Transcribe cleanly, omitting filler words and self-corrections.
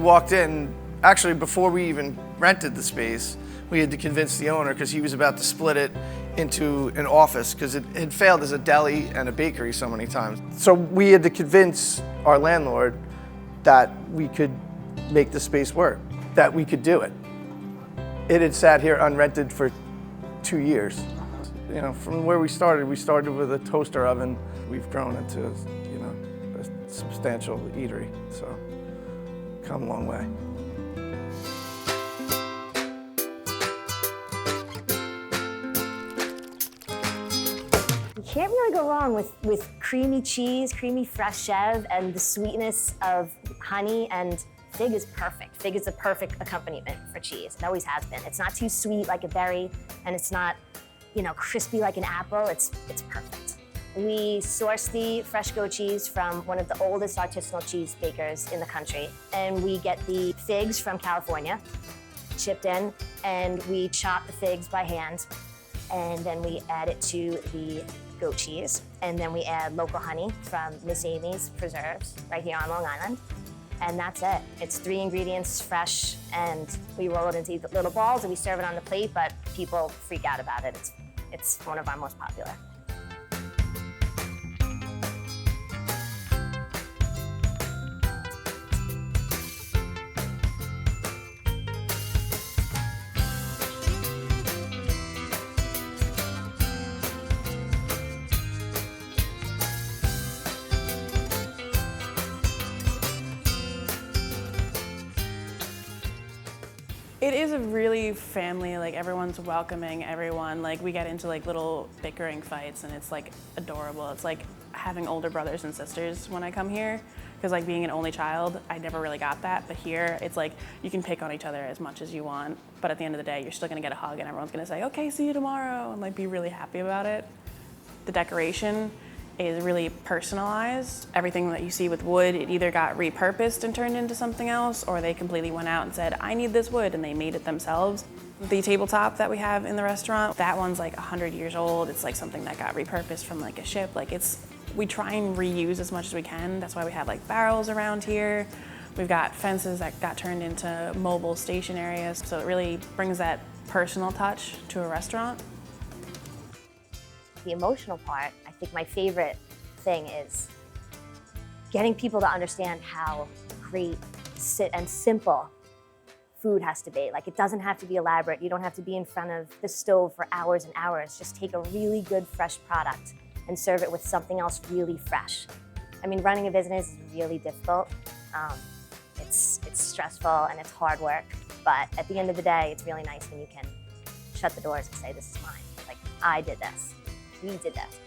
walked in, actually before we even rented the space, we had to convince the owner because he was about to split it into an office because it had failed as a deli and a bakery so many times. So we had to convince our landlord that we could make the space work, that we could do it. It had sat here unrented for 2 years. You know, from where we started with a toaster oven. We've grown into, you know, a substantial eatery, so come a long way. You can't really go wrong with creamy cheese, creamy fresh chev, and the sweetness of honey, and fig is perfect. Fig is the perfect accompaniment for cheese. It always has been. It's not too sweet like a berry, and it's not, you know, crispy like an apple. It's perfect. We source the fresh goat cheese from one of the oldest artisanal cheese bakers in the country, and we get the figs from California, chipped in, and we chop the figs by hand, and then we add it to the goat cheese, and then we add local honey from Miss Amy's Preserves right here on Long Island, and that's it. It's 3 ingredients, fresh, and we roll it into little balls and we serve it on the plate, but people freak out about it. It's one of our most popular. It is a really family, like everyone's welcoming everyone. Like we get into like little bickering fights and it's like adorable. It's like having older brothers and sisters when I come here. Because like being an only child, I never really got that. But here it's like you can pick on each other as much as you want. But at the end of the day, you're still gonna get a hug and everyone's gonna say, okay, see you tomorrow, and like be really happy about it. The decoration is really personalized. Everything that you see with wood, it either got repurposed and turned into something else, or they completely went out and said, I need this wood, and they made it themselves. The tabletop that we have in the restaurant, that one's like 100 years old. It's like something that got repurposed from like a ship. Like we try and reuse as much as we can. That's why we have like barrels around here. We've got fences that got turned into mobile station areas. So it really brings that personal touch to a restaurant. The emotional part, I think my favorite thing is getting people to understand how great and simple food has to be. Like, it doesn't have to be elaborate. You don't have to be in front of the stove for hours and hours. Just take a really good fresh product and serve it with something else really fresh. I mean, running a business is really difficult. It's stressful and it's hard work, but at the end of the day, it's really nice when you can shut the doors and say, this is mine. Like, I did this. We did this.